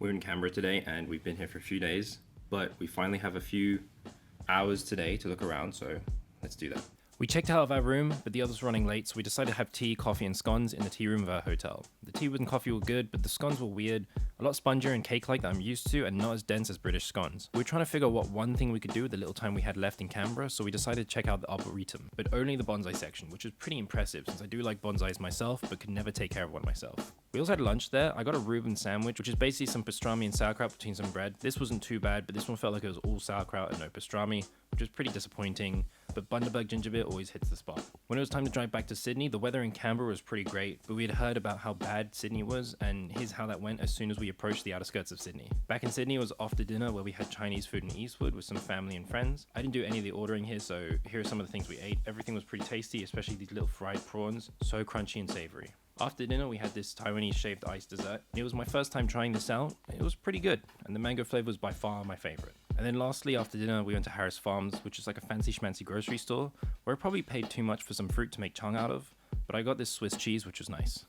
We're in Canberra today and we've been here for a few days, but we finally have a few hours today to look around, so let's do that. We checked out of our room, but the others were running late, so we decided to have tea, coffee, and scones in the tea room of our hotel. The tea and coffee were good, but the scones were weird, a lot spongier and cake-like that I'm used to, and not as dense as British scones. We were trying to figure out what one thing we could do with the little time we had left in Canberra, so we decided to check out the Arboretum, but only the bonsai section, which was pretty impressive since I do like bonsais myself, but could never take care of one myself. We also had lunch there. I got a Reuben sandwich, which is basically some pastrami and sauerkraut between some bread. This wasn't too bad, but this one felt like it was all sauerkraut and no pastrami, which was pretty disappointing, but Bundaberg ginger beer always hits the spot. When it was time to drive back to Sydney, the weather in Canberra was pretty great, but we had heard about how bad Sydney was, and here's how that went as soon as we approached the outer skirts of Sydney. Back in Sydney, it was after dinner where we had Chinese food in Eastwood with some family and friends. I didn't do any of the ordering here, so here are some of the things we ate. Everything was pretty tasty, especially these little fried prawns, so crunchy and savory. After dinner, we had this Taiwanese shaved ice dessert. It was my first time trying this out. It was pretty good, and the mango flavor was by far my favorite. And then lastly, after dinner, we went to Harris Farms, which is like a fancy schmancy grocery store, where I probably paid too much for some fruit to make chung out of, but I got this Swiss cheese, which was nice.